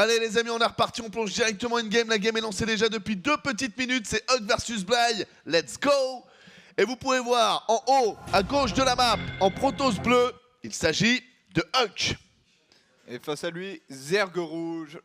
Allez les amis, on est reparti, on plonge directement in game. La game est lancée déjà depuis 2 petites minutes. C'est Huck versus Bly. Let's go. Et vous pouvez voir en haut, à gauche de la map, en Protoss bleu, il s'agit de Huck. Et face à lui, Zerg rouge,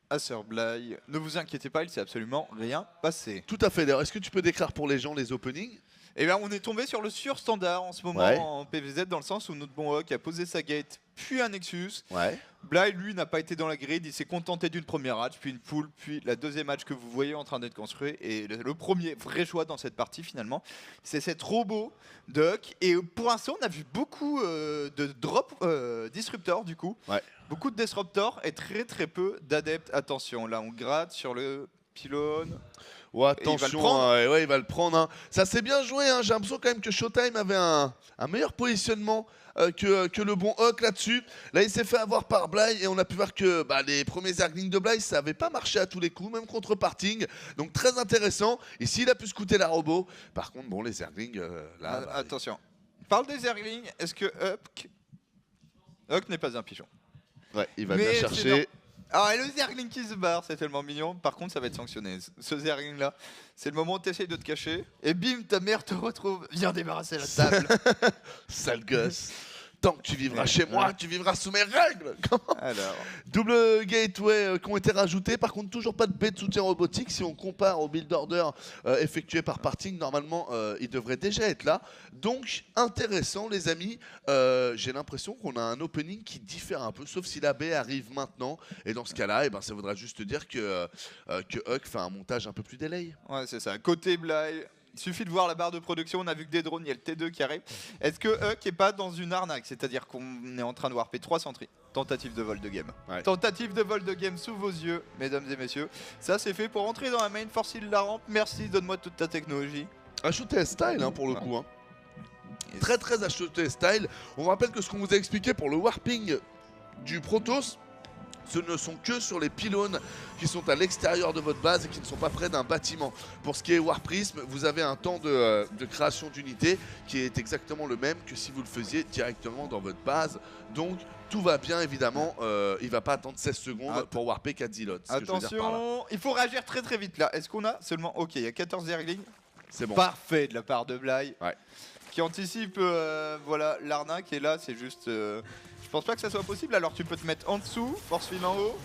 Acer Bly. Ne vous inquiétez pas, il s'est absolument rien passé. Tout à fait. D'ailleurs, est-ce que tu peux décrire pour les gens les openings? Et bien on est tombé sur le surstandard en ce moment en PVZ, dans le sens où notre bon Huck a posé sa gate, puis un Nexus. Ouais. Bly, lui, n'a pas été dans la grid, il s'est contenté d'une première hatch, puis une pool, puis la deuxième hatch que vous voyez en train d'être construite. Et le premier vrai choix dans cette partie, finalement, c'est cette robot de Huck. Et pour l'instant, on a vu beaucoup de drop disruptors, du coup. Ouais. Beaucoup de disruptors et très peu d'adeptes. Attention, là, on gratte sur le pylône. Ouais, attention, il va le prendre. Hein. Ça s'est bien joué, hein. J'ai l'impression quand même que Showtime avait un meilleur positionnement que le bon Huck là-dessus. Là, il s'est fait avoir par Bly et on a pu voir que les premiers Zerglings de Bly, ça n'avait pas marché à tous les coups, même contre Parting. Donc très intéressant. Ici, il a pu scouter la robot. Par contre, bon, les Zerglings, là... Attention. Parle des Zerglings, est-ce que Huck n'est pas un pigeon? Ouais, il va bien chercher... Ah, et le Zergling qui se barre, c'est tellement mignon. Par contre, ça va être sanctionné. Ce Zergling là, c'est le moment où tu essayes de te cacher. Et bim, ta mère te retrouve. Viens débarrasser la table. Sale gosse. Tant que tu vivras chez moi, tu vivras sous mes règles. Alors. Double gateway qui ont été rajoutés. Par contre, toujours pas de baie de soutien robotique. Si on compare au build order effectué par Parting, normalement, il devrait déjà être là. Donc, intéressant, les amis. J'ai l'impression qu'on a un opening qui diffère un peu, sauf si la baie arrive maintenant. Et dans ce cas-là, ça voudra juste dire que Huck fait un montage un peu plus délai. Ouais, c'est ça. Côté Bly, il suffit de voir la barre de production, on a vu que des drones, il y a le T2 qui arrive. Est-ce que Huck est pas dans une arnaque? C'est-à-dire qu'on est en train de warper 3 sentries. Tentative de vol de game. Ouais. Tentative de vol de game sous vos yeux, mesdames et messieurs. Ça, c'est fait pour entrer dans la main, force la rampe. Merci, donne-moi toute ta technologie. HOTS style, pour le coup. Hein. Très HOTS style. On rappelle que ce qu'on vous a expliqué pour le warping du Protoss, ce ne sont que sur les pylônes qui sont à l'extérieur de votre base et qui ne sont pas près d'un bâtiment. Pour ce qui est Warp Prism, vous avez un temps de création d'unité qui est exactement le même que si vous le faisiez directement dans votre base. Donc tout va bien évidemment, il ne va pas attendre 16 secondes pour warper 4 zilots. Attention, il faut réagir très vite là. Est-ce qu'on a seulement... Ok, il y a 14 Zerglings. C'est bon. Parfait de la part de Bly. Ouais. Qui anticipe voilà l'arnaque, et là c'est juste... Je pense pas que ça soit possible, alors tu peux te mettre en dessous, force field en haut,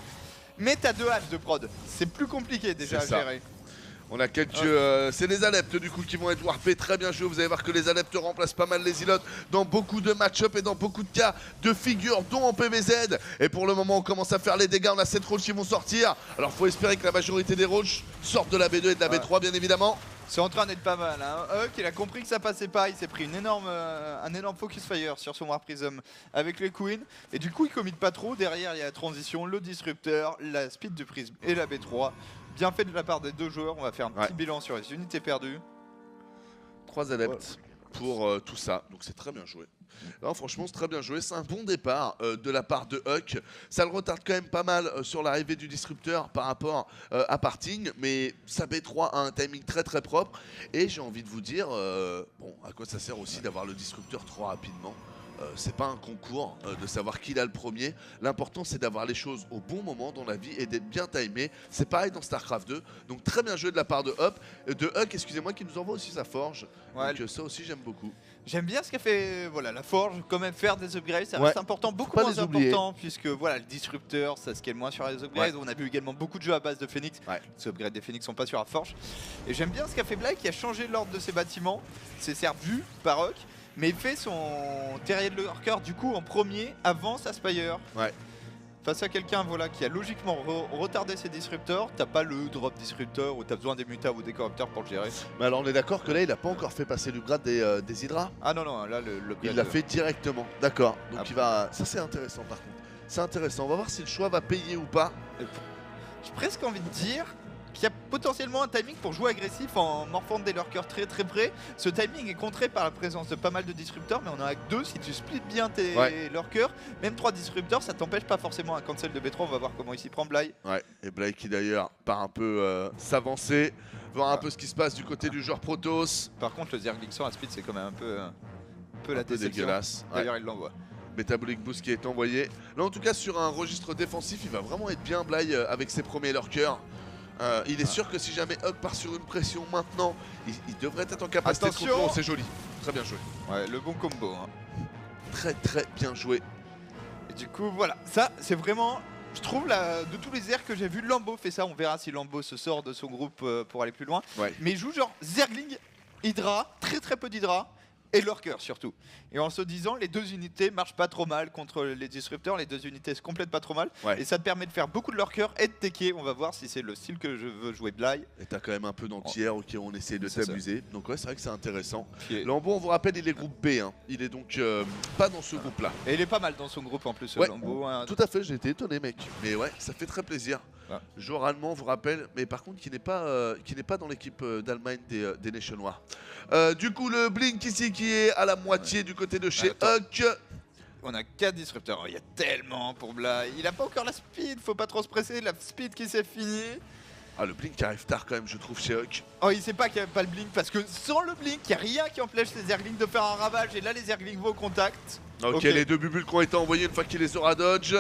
mais t'as 2 hatches de prod, c'est plus compliqué déjà à gérer. On a quelques... c'est les adeptes du coup qui vont être warpés, très bien joué. Vous allez voir que les adeptes remplacent pas mal les zilotes dans beaucoup de match-up et dans beaucoup de cas de figures, dont en PVZ. Et pour le moment, on commence à faire les dégâts, on a 7 roaches qui vont sortir. Alors faut espérer que la majorité des roaches sortent de la B2 et de la B3 bien évidemment. C'est en train d'être pas mal, hein. Huck, il a compris que ça passait pas, il s'est pris un énorme focus fire sur son Warp Prism avec les Queens. Et du coup, il commit pas trop. Derrière, il y a la transition, le disrupteur, la speed du Prism et la B3. Bien fait de la part des deux joueurs. On va faire un petit bilan sur les unités perdues. 3 adeptes pour tout ça, donc c'est très bien joué. Non, franchement, c'est très bien joué. C'est un bon départ de la part de Huck. Ça le retarde quand même pas mal sur l'arrivée du disrupteur par rapport à Parting, mais sa B3 a un timing très propre. Et j'ai envie de vous dire, bon, à quoi ça sert aussi d'avoir le disrupteur trop rapidement? C'est pas un concours de savoir qui l'a le premier. L'important, c'est d'avoir les choses au bon moment dans la vie et d'être bien timé. C'est pareil dans StarCraft 2. Donc très bien joué de la part de Huck, excusez-moi, qui nous envoie aussi sa forge. Ouais. Donc ça aussi, j'aime beaucoup. J'aime bien ce qu'a fait la forge, quand même faire des upgrades, ça reste important, beaucoup moins important, puisque voilà, le disrupteur, ça scale moins sur les upgrades. On a vu également beaucoup de jeux à base de Phoenix. Les upgrades des Phoenix sont pas sur la forge. Et j'aime bien ce qu'a fait Bly, qui a changé l'ordre de ses bâtiments. C'est certes vu par Huck, mais il fait son terrier de lurker du coup en premier avant sa Spire. Ouais. Face à quelqu'un qui a logiquement retardé ses disruptors, t'as pas le drop disruptor où t'as besoin des mutas ou des corrupteurs pour le gérer. Mais alors on est d'accord que là il a pas encore fait passer le grade des Hydra. Ah non, là le il l'a fait directement, d'accord. Donc il va... Ça c'est intéressant par contre. C'est intéressant, on va voir si le choix va payer ou pas. J'ai presque envie de dire qu'il y a potentiellement un timing pour jouer agressif en morphant des lurkers très près. Ce timing est contré par la présence de pas mal de disrupteurs, mais on en a que 2. Si tu splits bien tes lurkers, même 3 disrupteurs, ça t'empêche pas forcément un cancel de B3. On va voir comment il s'y prend Bly. Ouais, et Bly qui d'ailleurs part un peu s'avancer, voir un peu ce qui se passe du côté du joueur Protoss. Par contre, le Zergling sans à speed, c'est quand même un peu la déception. Dégueulasse. D'ailleurs, il l'envoie. Metabolic Boost qui est envoyé. Là en tout cas sur un registre défensif, il va vraiment être bien Bly avec ses premiers lurkers. Il est sûr que si jamais Hug part sur une pression maintenant, il devrait être en capacité de contrôler. C'est joli, très bien joué. Ouais, le bon combo. Hein. Très bien joué. Et du coup voilà, ça c'est vraiment, je trouve de tous les airs que j'ai vu, Lambeau fait ça. On verra si Lambeau se sort de son groupe pour aller plus loin. Ouais. Mais il joue genre Zergling, Hydra, très peu d'Hydra. Et lurker surtout. Et en se disant, les deux unités marchent pas trop mal contre les disrupteurs, les deux unités se complètent pas trop mal. Ouais. Et ça te permet de faire beaucoup de lurker et de techer. On va voir si c'est le style que je veux jouer Bly. Et t'as quand même un peu d'anti-air, ok, on essaie de t'amuser. Donc ouais, c'est vrai que c'est intéressant. Lambeau, on vous rappelle, il est groupe B. Hein. Il est donc pas dans ce groupe-là. Et il est pas mal dans son groupe en plus, ouais. Lambeau. Hein. Tout à fait, j'ai été étonné, mec. Mais ouais, ça fait très plaisir. Ah. Joueur allemand, on vous rappelle, mais par contre qui n'est pas dans l'équipe d'Allemagne des Nations Noirs. Du coup, le Blink ici qui est à la moitié du côté de chez Huck. On a 4 disrupteurs, il y a tellement pour Bly. Il a pas encore la speed, faut pas trop se presser, la speed qui s'est finie. Ah, le Blink arrive tard quand même, je trouve, chez Huck. Oh, il sait pas qu'il n'y a pas le Blink, parce que sans le Blink, il n'y a rien qui empêche les Zerglings de faire un ravage. Et là, les Zerglings vont au contact. Ok, les deux bubules qui ont été envoyés une fois qu'il les aura dodge.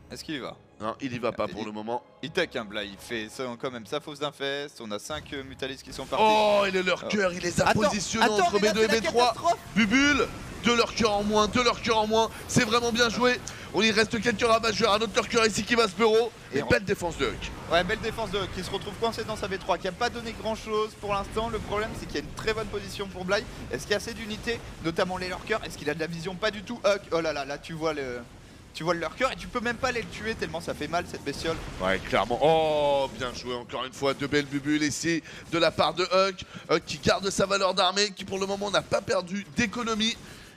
Est-ce qu'il y va? Non, il y va pas pour le moment. Il tech un Bly, il fait ça, quand même sa fausse d'infest. On a 5 Mutalis qui sont partis. Oh, et le lurker, il les a positionnés entre B2 et B3. Bubule, 2 lurkers en moins, 2 lurkers en moins. C'est vraiment bien joué. Il reste quelques ravageurs, un autre lurker ici qui va se bureau. Et belle défense de Huck. Ouais, belle défense de Huck qui se retrouve coincé dans sa B3, qui a pas donné grand chose pour l'instant. Le problème, c'est qu'il y a une très bonne position pour Bly. Est-ce qu'il y a assez d'unités, notamment les lurkers? Est-ce qu'il a de la vision? Pas du tout. Huck, oh là là, là tu vois le lurker et tu peux même pas les tuer tellement ça fait mal cette bestiole. Ouais, clairement. Oh, bien joué encore une fois. De belles bubules ici de la part de Huck. Huck qui garde sa valeur d'armée, qui pour le moment n'a pas perdu d'économie.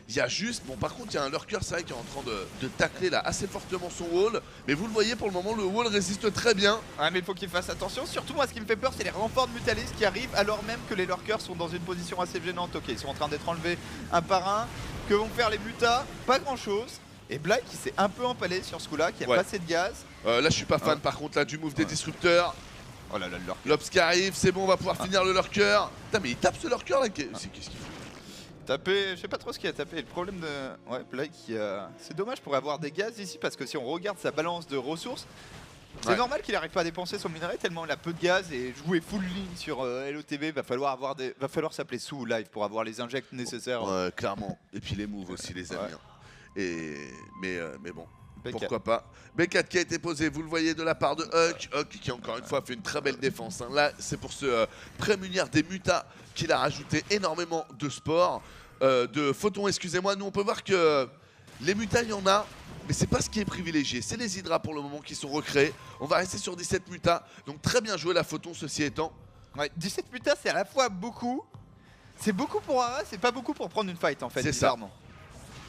Il y a juste, bon par contre il y a un lurker, c'est vrai qui est en train de tacler là assez fortement son wall. Mais vous le voyez pour le moment, le wall résiste très bien. Ouais, mais il faut qu'il fasse attention. Surtout moi ce qui me fait peur, c'est les renforts de Mutalis qui arrivent alors même que les lurkers sont dans une position assez gênante. Ok, ils sont en train d'être enlevés un par un. Que vont faire les mutas? Pas grand chose. Et Bly qui s'est un peu empalé sur ce coup-là, qui a pas assez de gaz. Là je suis pas fan par contre là du move des disrupteurs. Oh là là, le lurker. L'Obs qui arrive, c'est bon, on va pouvoir finir le lurker. Putain mais il tape ce lurker là, qu'est-ce qu'il fait? Taper, je sais pas trop ce qu'il a tapé. Le problème de... Ouais, Bly qui a... C'est dommage pour avoir des gaz ici parce que si on regarde sa balance de ressources, c'est normal qu'il n'arrive pas à dépenser son minerai tellement il a peu de gaz et jouer full ligne sur LOTB, va falloir s'appeler sous live pour avoir les injects nécessaires. Ouais, clairement. Et puis les moves aussi les amis. Mais bon, pourquoi pas. B4 qui a été posé, vous le voyez de la part de Huck. Huck qui encore une fois fait une très belle défense. Hein. Là c'est pour se prémunir des mutas qu'il a rajouté énormément de sport. De photons, excusez-moi. Nous on peut voir que les mutas il y en a. Mais c'est pas ce qui est privilégié, c'est les hydras pour le moment qui sont recréés. On va rester sur 17 mutas, donc très bien joué la photon ceci étant. Ouais, 17 mutas c'est à la fois beaucoup. C'est beaucoup pour Ara, c'est pas beaucoup pour prendre une fight en fait. C'est ça.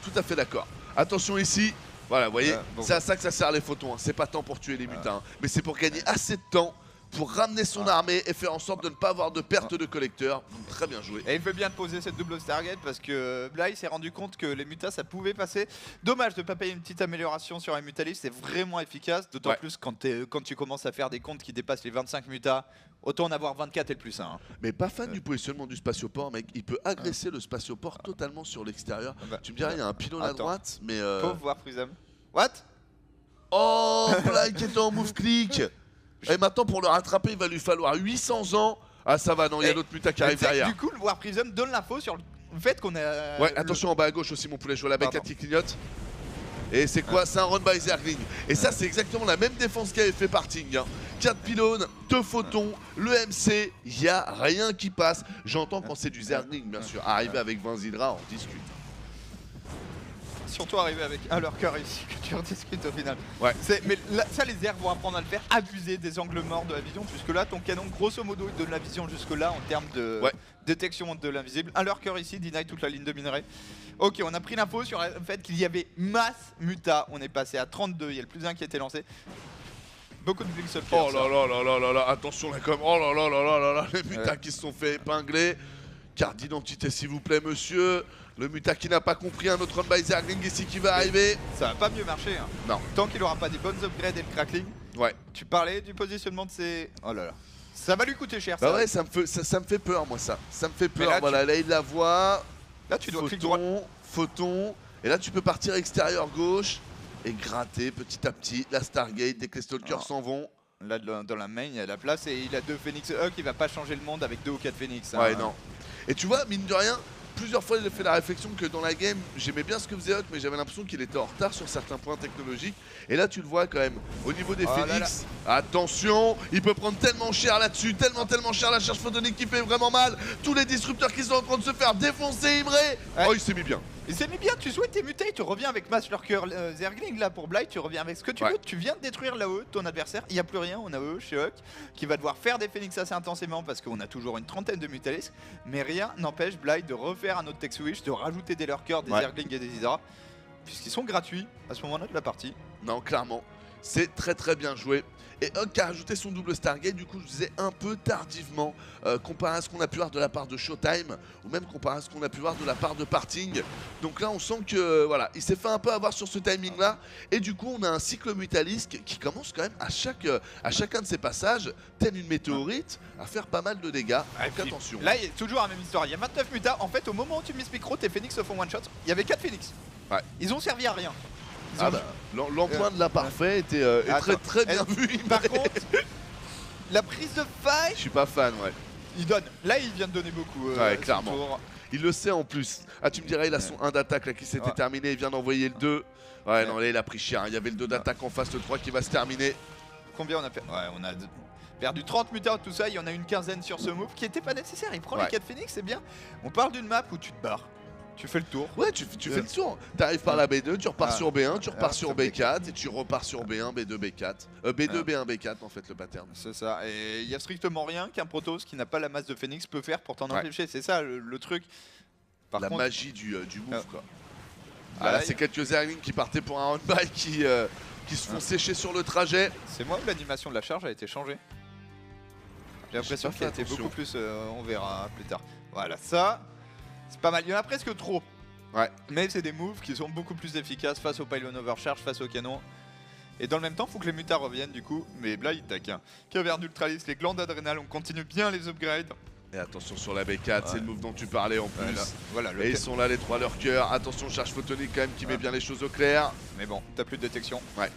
Tout à fait d'accord. Attention ici, voilà vous voyez, c'est à ça que ça sert les photons. Hein. C'est pas tant pour tuer les mutas, hein, mais c'est pour gagner assez de temps pour ramener son armée et faire en sorte de ne pas avoir de perte de collecteur. Donc très bien joué. Et il veut bien poser cette double Stargate parce que Bly s'est rendu compte que les mutas ça pouvait passer. Dommage de ne pas payer une petite amélioration sur un Mutalis, c'est vraiment efficace. D'autant plus quand tu commences à faire des comptes qui dépassent les 25 mutas, autant en avoir 24 et le plus 1. Hein. Mais pas fan du positionnement du spatioport, mec. Il peut agresser le spatioport totalement sur l'extérieur. Tu me dirais, il y a un pylône à droite, mais... Pauvre voir Prism. What? Oh, Bly qui était en move click. Et maintenant pour le rattraper il va lui falloir 800 ans. Ah ça va, non, il y a d'autres mutas qui arrivent derrière. Du coup le War Prism donne l'info sur le fait qu'on a... Ouais, attention en bas à gauche aussi mon poulet, je vois la B4 qui clignote. Et c'est quoi? C'est un run by Zergling. Et ça c'est exactement la même défense qu'avait fait Parting. 4 pylônes, 2 photons, le MC, il n'y a rien qui passe. J'entends quand c'est du Zergling bien sûr. Arriver avec 20 hydras, on discute. Surtout arriver avec un lurker ici que tu rediscutes au final. Ouais. Mais là, ça les airs vont apprendre à le faire, abuser des angles morts de la vision, puisque là ton canon grosso modo il donne la vision jusque là en termes de détection de l'invisible. Un lurker ici, deny toute la ligne de minerai. Ok, on a pris l'info sur le fait qu'il y avait masse muta, on est passé à 32, il y a le plus 1 qui a été lancé. Beaucoup de Blink Soul. Oh là là là là là là, attention là comme, oh là là là là là là, les mutas qui se sont fait épingler. Carte d'identité s'il vous plaît monsieur. Le muta qui n'a pas compris, un autre run by Zergling ici qui va arriver. Ça va pas mieux marcher. Hein. Non. Tant qu'il aura pas des bonnes upgrades et le crackling. Ouais. Tu parlais du positionnement de ces... Oh là là. Ça va lui coûter cher ça. Bah ouais, ça me fait peur moi ça. Ça me fait peur. Là, voilà, là il la voit. Là tu dois cliquer droit. Photon. Et là, tu peux partir extérieur gauche et gratter petit à petit la Stargate dès que les Stalkers s'en vont. Là, dans la main, il y a la place et il a 2 Phoenix Hawk, il va pas changer le monde avec 2 ou 4 Phoenix. Ouais, non. Et tu vois, mine de rien, plusieurs fois, j'ai fait la réflexion que dans la game, j'aimais bien ce que faisait Hawk, mais j'avais l'impression qu'il était en retard sur certains points technologiques. Et là, tu le vois quand même, au niveau des Phoenix, attention, il peut prendre tellement cher là-dessus, tellement cher la charge photonique qui fait vraiment mal. Tous les disrupteurs qui sont en train de se faire défoncer, Imre. Ouais. Oh, il s'est mis bien. Il s'est mis bien, tu souhaites tes mutés, tu reviens avec Mass Lurker Zergling là pour Blight, tu reviens avec ce que tu veux, tu viens de détruire l'AOE, ton adversaire, il n'y a plus rien, on a AOE chez Hawk, qui va devoir faire des Phoenix assez intensément parce qu'on a toujours une trentaine de Mutalisks, mais rien n'empêche Blight de refaire un autre Tech Switch, de rajouter des Lurkers, des Zerglings et des Hydra, puisqu'ils sont gratuits à ce moment-là de la partie. Non, clairement, c'est très bien joué. Et Hawk a rajouté son double Stargate, du coup je disais un peu tardivement, comparé à ce qu'on a pu voir de la part de Showtime, ou même comparé à ce qu'on a pu voir de la part de Parting. Donc là on sent que voilà, il s'est fait un peu avoir sur ce timing là, et du coup on a un cycle Mutalisk qui commence quand même à chacun de ses passages, tel une météorite, à faire pas mal de dégâts. Donc attention. Là il y a toujours la même histoire, il y a 29 mutas, en fait au moment où tu mises micro, tes Phoenix se font one shot, il y avait 4 Phoenix. Ouais. Ils ont servi à rien. Ah bah, l'emploi de la parfait était très bien vu. Par contre, la prise de fight... Je suis pas fan, ouais. Il donne. Là, il vient de donner beaucoup. Ouais, clairement. Il le sait en plus. Ah, tu me dirais, il a son 1 d'attaque là qui s'était terminé, il vient d'envoyer le 2. Ouais, non, là, il a pris cher. Il y avait le 2 d'attaque en face, le 3 qui va se terminer. Combien on a perdu? Ouais, on a perdu 30 mutards, tout ça. Il y en a une quinzaine sur ce move qui était pas nécessaire. Il prend les 4 Phoenix, c'est bien. On parle d'une map où tu te barres. Tu fais le tour. Ouais, tu fais le tour. T'arrives par la B2, tu repars sur B1, tu repars sur B4 et tu repars sur B1, B2, B4. B2, B1, B4 en fait le pattern. C'est ça. Et il y a strictement rien qu'un Protoss qui n'a pas la masse de Phoenix peut faire pour t'en empêcher. C'est ça le truc. Par contre, magie du move quoi. Ah, là c'est quelques Zerglings qui partaient pour un round-by qui se font sécher sur le trajet. C'est moi où l'animation de la charge a été changée. J'ai l'impression qu'elle a été beaucoup plus... on verra plus tard. Voilà, ça... C'est pas mal, il y en a presque trop. Ouais. Mais c'est des moves qui sont beaucoup plus efficaces face au pylon overcharge, face au canon. Et dans le même temps, il faut que les mutas reviennent du coup. Mais là, il tac. Caverne d'Ultralis, les glandes adrénales, on continue bien les upgrades. Et attention sur la B4, c'est le move dont tu parlais en plus. Voilà, et ils sont là les 3 lurkers. Attention, charge photonique quand même qui met bien les choses au clair. Mais bon, t'as plus de détection. Ouais.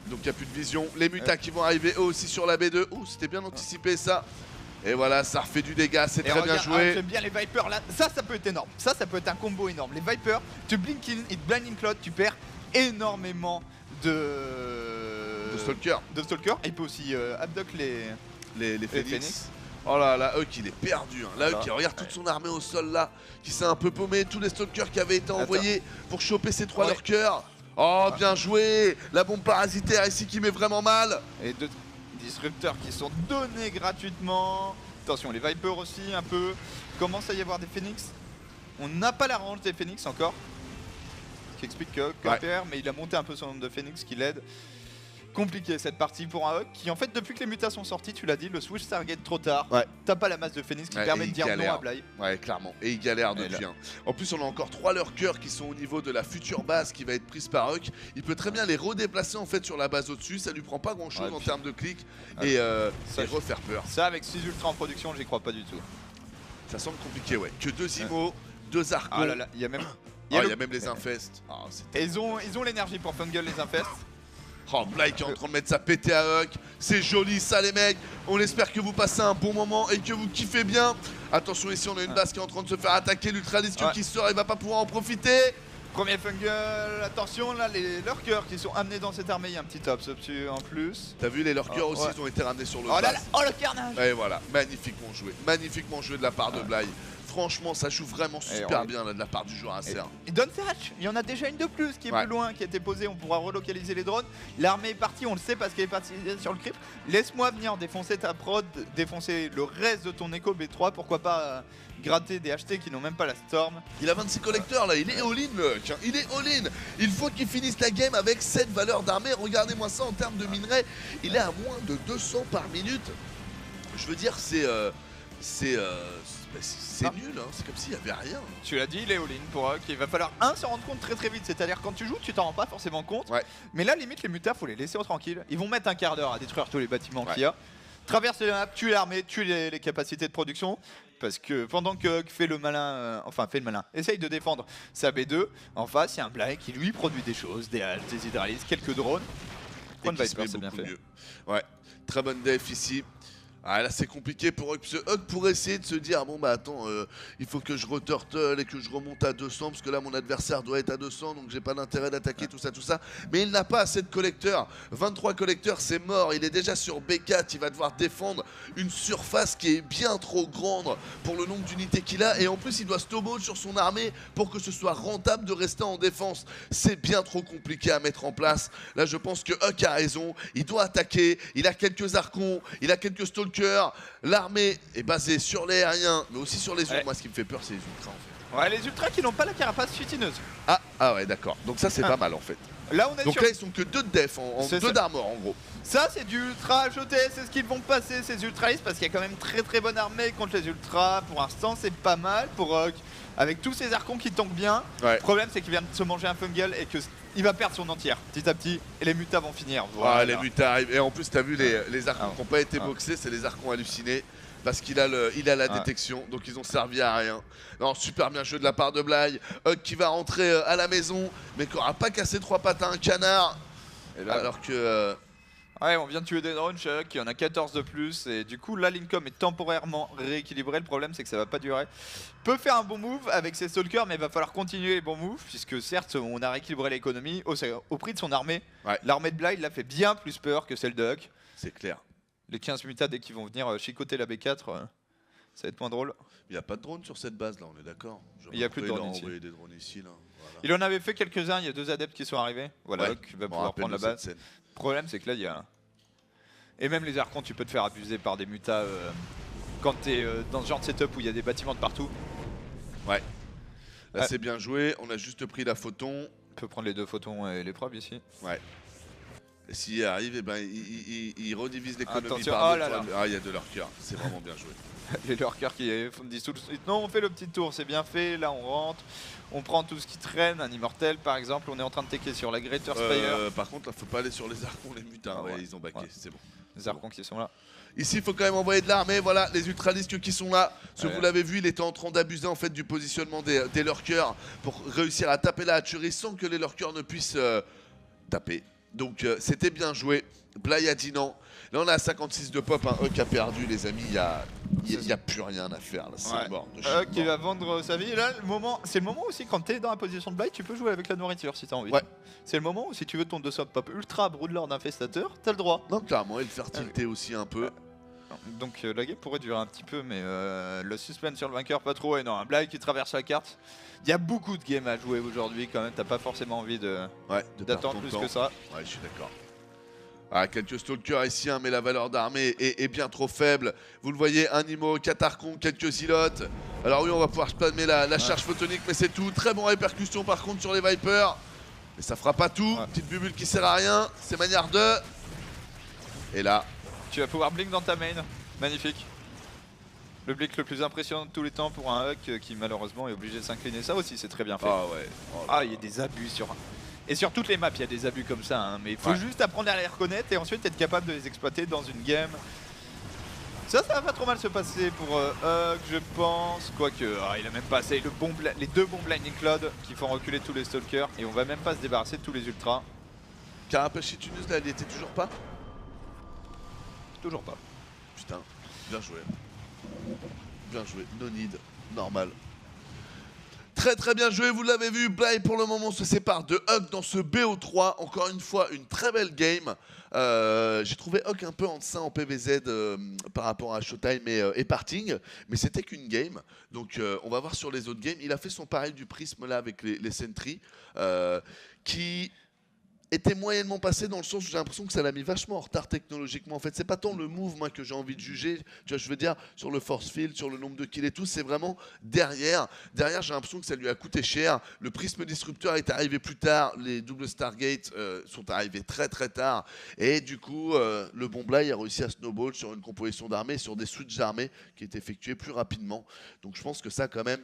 Donc il n'y a plus de vision. Les mutas qui vont arriver eux aussi sur la B2. Ouh, c'était bien anticipé ça. Et voilà, ça refait du dégât, c'est très bien joué. J'aime bien les Vipers là, ça peut être énorme. Ça peut être un combo énorme. Les Vipers, tu blink in, it blinding cloud, tu perds énormément de Stalker. Et il peut aussi abduct les Phoenix. Oh là là, Hawk il est perdu. Hein. Là, Hawk il regarde toute son armée au sol là, qui s'est un peu paumé. Tous les Stalkers qui avaient été envoyés pour choper ces 3 lurkers. Oh, bien joué. La bombe parasitaire ici qui met vraiment mal. Et deux disrupteurs qui sont donnés gratuitement. Attention, les Vipers aussi un peu. Commence à y avoir des Phoenix. On n'a pas la range des Phoenix encore. Ce qui explique que perd, mais il a monté un peu son nombre de Phoenix qui l'aide. Compliqué cette partie pour un Hawk qui en fait depuis que les mutas sont sortis, tu l'as dit, le switch Stargate trop tard. T'as pas la masse de Phoenix qui permet de dire non à Bly. Ouais, clairement. Et il galère depuis. Hein. En plus, on a encore 3 lurkers qui sont au niveau de la future base qui va être prise par Hawk. Il peut très bien les redéplacer en fait sur la base au-dessus. Ça lui prend pas grand chose en termes de clics et refaire peur. Ça avec 6 ultras en production, j'y crois pas du tout. Ça semble compliqué, ouais. Que 2 Imo, 2 Archons. Ah là là, il y a même. Il y a même les infestes. Et ils ont l'énergie pour fungle les infestes. Oh, Bly qui est en train de mettre sa pété à Hawk. C'est joli ça les mecs. On espère que vous passez un bon moment et que vous kiffez bien. Attention ici on a une base qui est en train de se faire attaquer. L'Ultralisque qui sort, il va pas pouvoir en profiter. Premier fungle, attention là les lurkers qui sont amenés dans cette armée, il y a un petit top en plus. T'as vu les lurkers aussi ils ont été ramenés sur le base. Oh le carnage. Et voilà, magnifiquement joué de la part de Bly. Franchement, ça joue vraiment super bien là, de la part du joueur Acer. Et Don't Hatch, il y en a déjà une de plus qui est plus loin, qui a été posée. On pourra relocaliser les drones. L'armée est partie, on le sait parce qu'elle est partie sur le crypt. Laisse-moi venir défoncer ta prod, défoncer le reste de ton Echo B3. Pourquoi pas gratter des HT qui n'ont même pas la Storm. Il a 26 collecteurs là, il est all-in le Hawk, il est all-in. Il faut qu'il finisse la game avec cette valeur d'armée. Regardez-moi ça en termes de minerais. Il est à moins de 200 par minute. Je veux dire, c'est nul, hein. C'est comme s'il n'y avait rien. Tu l'as dit, il est all-in pour Hawk. Il va falloir s'en rendre compte très vite. C'est-à-dire quand tu joues, tu t'en rends pas forcément compte. Mais là, limite, les mutas, faut les laisser tranquilles. Ils vont mettre un quart d'heure à détruire tous les bâtiments qu'il y a. Traverse la map, tuer l'armée, tuer les capacités de production. parce que pendant que Hug fait le malin, essaye de défendre sa B2, en face il y a un Bly qui lui produit des choses, des haches, des hydralises, quelques drones. Point de Viper, c'est bien fait. Mieux. Ouais, très bonne def ici. Ah là c'est compliqué pour Hug, parce que Hug pourrait essayer de se dire bon bah attends, il faut que je returtle et que je remonte à 200 parce que là mon adversaire doit être à 200 donc j'ai pas d'intérêt d'attaquer tout ça. Mais il n'a pas assez de collecteurs, 23 collecteurs c'est mort, il est déjà sur B4, il va devoir défendre une surface qui est bien trop grande pour le nombre d'unités qu'il a et en plus il doit snowball sur son armée pour que ce soit rentable de rester en défense. C'est bien trop compliqué à mettre en place. Là je pense que Hug a raison, il doit attaquer, il a quelques archons, il a quelques stalkers. L'armée est basée sur les aériens, mais aussi sur les ultras. Moi, ce qui me fait peur, c'est les ultras en fait. Ouais, les ultras qui n'ont pas la carapace futineuse. Ah ouais, d'accord. Donc ça, c'est pas mal en fait. Là, on est donc là, ils sont que 2 de def, en 2 d'armor en gros. Ça, c'est du ultra à jeter, c'est ce qu'ils vont passer, ces ultralistes, parce qu'il y a quand même très bonne armée contre les ultras. Pour l'instant, c'est pas mal pour Hug. Avec tous ces archons qui tankent bien. Le problème, c'est qu'il vient de se manger un fungal et qu'il va perdre son entière petit à petit. Et les mutas vont finir. Voilà. Les mutas arrivent. Et en plus, t'as vu les archons qui n'ont pas été boxés, c'est les archons hallucinés. Parce qu'il a, la détection, donc ils ont servi à rien. Non, super bien joué de la part de Bly. Hug qui va rentrer à la maison, mais qui n'aura pas cassé 3 pattes à un canard. Et là, alors que... Ouais, on vient de tuer des drones chez Hug, il y en a 14 de plus, et du coup là l'income est temporairement rééquilibré, le problème c'est que ça va pas durer. Peut faire un bon move avec ses stalkers, mais il va falloir continuer les bons moves, puisque certes on a rééquilibré l'économie au prix de son armée. L'armée de Bly l'a fait bien plus peur que celle de Hug. C'est clair. Les 15 mutas dès qu'ils vont venir chicoter la B4, ça va être moins drôle. Il n'y a pas de drone sur cette base là, on est d'accord. Il n'y a plus de drone ici. Des drones ici là. Voilà. Il en avait fait quelques-uns, il y a 2 adeptes qui sont arrivés. Voilà, Hug va pouvoir prendre la base. Le problème c'est que là il y a... Et même les archons, tu peux te faire abuser par des mutas quand t'es dans ce genre de setup où il y a des bâtiments de partout. Ouais. Là c'est bien joué, on a juste pris la photon. On peut prendre les 2 photons et les probes ici. Ouais. Et s'il arrive, eh ben, il redivise l'économie par deux. Ah, il y a de lurkers, c'est vraiment bien joué. Les lurkers qui disent tout de suite non, on fait le petit tour, c'est bien fait, là on rentre. On prend tout ce qui traîne, un immortel par exemple, on est en train de tecker sur la Greater Spire. Par contre, là faut pas aller sur les archons, les mutins, ils ont backé, c'est bon. Les archons qui sont là. Ici, il faut quand même envoyer de l'armée, voilà, les ultralistes qui sont là. Vous l'avez vu, il était en train d'abuser en fait du positionnement des lurkers pour réussir à taper la hatcherie sans que les lurkers ne puissent taper. Donc c'était bien joué, Bly a dit non. Là on est à 56 de pop, Hug a perdu les amis, il n'y a plus rien à faire là, c'est mort. Hug qui va vendre sa vie, et là c'est le moment aussi quand tu es dans la position de Bly, tu peux jouer avec la nourriture si tu as envie. C'est le moment où si tu veux ton 200 pop ultra broodlord infestateur, t'as le droit. Non clairement, et le faire tilter aussi un peu. Donc la game pourrait durer un petit peu, mais le suspense sur le vainqueur pas trop, et non, un Bly qui traverse la carte. Il y a beaucoup de games à jouer aujourd'hui quand même, t'as pas forcément envie d'attendre plus que ça. Ouais, je suis d'accord. Quelques stalkers ici, mais la valeur d'armée est bien trop faible. Vous le voyez, un Imo, 4 archons, quelques zilotes. Alors oui, on va pouvoir spammer la charge photonique, mais c'est tout. Très bonne répercussion par contre sur les Vipers. Mais ça fera pas tout. Petite bubule qui sert à rien. C'est manière de... Et là... Tu vas pouvoir blink dans ta main. Magnifique. Le blink le plus impressionnant de tous les temps pour un Hug qui malheureusement est obligé de s'incliner. Ça aussi, c'est très bien fait. Il y a des abus sur... Et sur toutes les maps, il y a des abus comme ça, mais il faut juste apprendre à les reconnaître et ensuite être capable de les exploiter dans une game. Ça va pas trop mal se passer pour Hug, je pense. Quoique, il a même pas assez les 2 bons Blinding Cloud qui font reculer tous les stalkers et on va même pas se débarrasser de tous les ultras. Carapace Chitunus, là, elle y était toujours pas? Toujours pas. Putain, bien joué. Bien joué, no need, normal. Très bien joué, vous l'avez vu, Bly pour le moment se sépare de Hug dans ce BO3. Encore une fois, une très belle game. J'ai trouvé Hug un peu en deçà en PVZ par rapport à Showtime et Parting, mais c'était qu'une game. Donc on va voir sur les autres games. Il a fait son pareil du prisme là avec les Sentry, qui était moyennement passé dans le sens où j'ai l'impression que ça l'a mis vachement en retard technologiquement. En fait, c'est pas tant le move moi, que j'ai envie de juger, tu vois, je veux dire, sur le force field, sur le nombre de kills et tout, c'est vraiment derrière. Derrière, j'ai l'impression que ça lui a coûté cher. Le prisme disrupteur est arrivé plus tard, les double Stargate sont arrivés très tard. Et du coup, le bon Bly a réussi à snowball sur une composition d'armée, sur des switches d'armée qui est effectuée plus rapidement. Donc je pense que ça, quand même...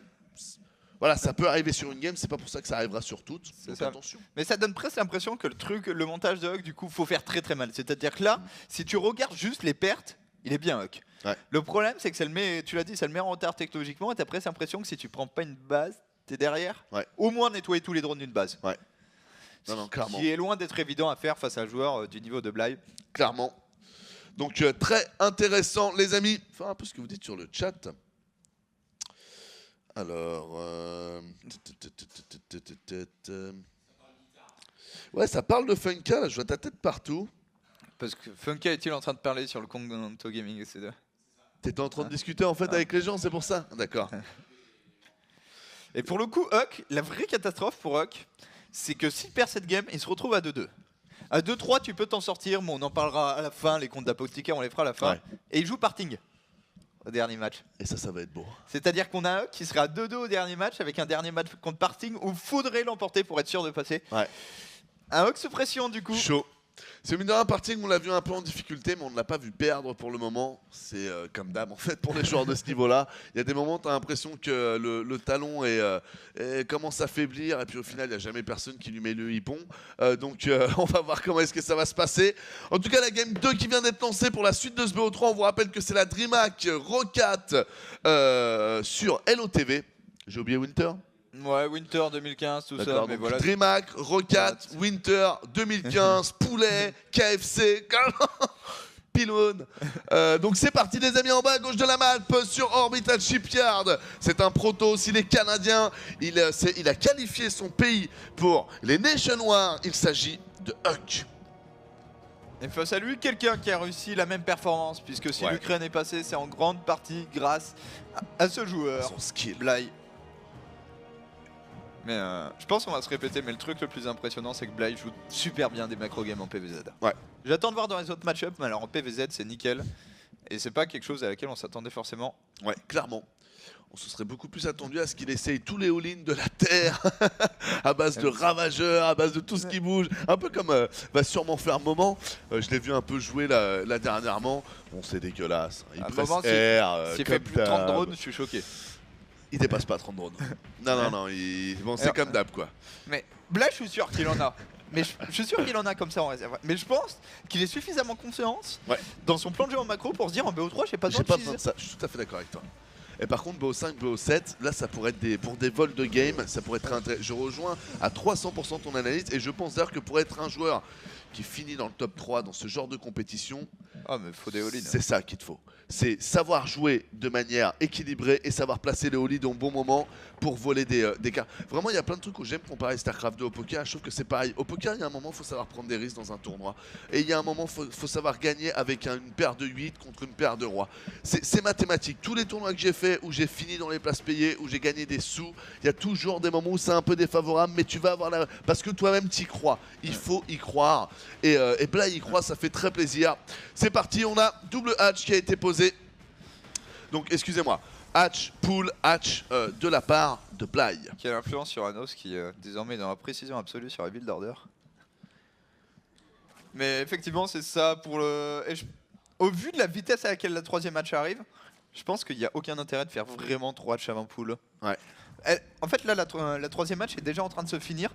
Voilà, ça peut arriver sur une game, c'est pas pour ça que ça arrivera sur toutes. Donc attention. Mais ça donne presque l'impression que le montage de Hug, du coup, faut faire très mal. C'est-à-dire que là, si tu regardes juste les pertes, Il est bien Huck. Ouais. Le problème, c'est que ça le met, tu l'as dit, ça le met en retard technologiquement et t'as presque l'impression que si tu prends pas une base, t'es derrière. Ouais. Au moins nettoyer tous les drones d'une base. Ouais. Non, clairement. Qui est loin d'être évident à faire face à un joueur du niveau de Bly. Clairement. Donc très intéressant les amis. Enfin un peu ce que vous dites sur le chat. Alors... Ouais, ça parle de Funka, là, je vois ta tête partout. Parce que Funka est-il en train de parler sur le compte Nanto Gaming EC2? T'étais en train de discuter en fait avec les gens, c'est pour ça? D'accord. Et pour le coup, Huck, la vraie catastrophe pour Huck, c'est que s'il perd cette game, il se retrouve à 2-2. À 2-3, tu peux t'en sortir, mais on en parlera à la fin, les comptes d'apothicaire, on les fera à la fin. Ouais. Et il joue parting au dernier match. Et ça va être beau. C'est-à-dire qu'on a un Huck qui serait à 2-2 au dernier match, avec un dernier match contre parting où il faudrait l'emporter pour être sûr de passer. Ouais. Un Huck sous pression du coup. Chaud. C'est mine de rien, parting, on l'a vu un peu en difficulté, mais on ne l'a pas vu perdre pour le moment. C'est comme d'hab en fait pour les joueurs de ce niveau-là. Il y a des moments où tu as l'impression que le talon commence à faiblir, et puis au final, il n'y a jamais personne qui lui met le hippon. Donc on va voir comment est-ce que ça va se passer. En tout cas, la Game 2 qui vient d'être lancée pour la suite de ce BO3, on vous rappelle que c'est la DreamHack Roccat sur LOTV. J'ai oublié Winter. Ouais, Winter 2015, tout ça. Mais voilà. DreamHack, Roccat, Winter 2015, Poulet, KFC, Pylône. Donc c'est parti les amis, en bas à gauche de la map sur Orbital Shipyard. C'est un proto aussi, les Canadiens. Il a qualifié son pays pour les Nation Wars. Il s'agit de Huck. Et face à lui, quelqu'un qui a réussi la même performance, puisque si l'Ukraine est passée, c'est en grande partie grâce à ce joueur. Son skill. Bly. Mais je pense qu'on va se répéter, mais le truc le plus impressionnant, c'est que Bly joue super bien des macro games en PVZ. Ouais. J'attends de voir dans les autres match-up, mais alors en PVZ, c'est nickel. Et c'est pas quelque chose à laquelle on s'attendait forcément. Ouais, clairement. On se serait beaucoup plus attendu à ce qu'il essaye tous les all-in de la Terre, à base de ravageurs, à base de tout ce qui bouge. Un peu comme va sûrement faire un moment. Je l'ai vu un peu jouer là dernièrement. Bon, c'est dégueulasse. Il presse R. S'il fait plus de 30 drones, je suis choqué. Il dépasse pas 30 drones. Non, bon, c'est comme d'hab quoi. Mais Bly, je suis sûr qu'il en a. Mais je suis sûr qu'il en a comme ça en réserve. Mais je pense qu'il est suffisamment confiance dans son plan de jeu en macro pour se dire en BO3, j'ai pas besoin de ça. Je suis tout à fait d'accord avec toi. Et par contre, BO5, BO7, là, ça pourrait être pour des vols de game, ça pourrait être très intéressant. Je rejoins à 300% ton analyse et je pense d'ailleurs que pour être un joueur qui finit dans le top 3 dans ce genre de compétition, mais faut des all-in. C'est ça qu'il te faut. C'est savoir jouer de manière équilibrée et savoir placer les all-in au bon moment pour voler des cartes. Vraiment, il y a plein de trucs où j'aime comparer StarCraft 2 au poker. Je trouve que c'est pareil. Au poker, il y a un moment, il faut savoir prendre des risques dans un tournoi. Et il y a un moment, il faut savoir gagner avec une paire de 8 contre une paire de rois. C'est mathématique. Tous les tournois que j'ai fait, où j'ai fini dans les places payées, où j'ai gagné des sous, il y a toujours des moments où c'est un peu défavorable, mais tu vas avoir la... Parce que toi-même, tu y crois. Il faut y croire. Et Bly y croit, ça fait très plaisir. C'est parti, on a double hatch qui a été posé. Donc, excusez-moi. Hatch, pull, hatch de la part de Bly. Qui a l'influence sur Anos qui désormais est dans la précision absolue sur la build order. Mais effectivement, c'est ça pour le... Au vu de la vitesse à laquelle la troisième match arrive, je pense qu'il n'y a aucun intérêt de faire vraiment 3 hatch avant pull. Ouais. En fait, là, la troisième match est déjà en train de se finir.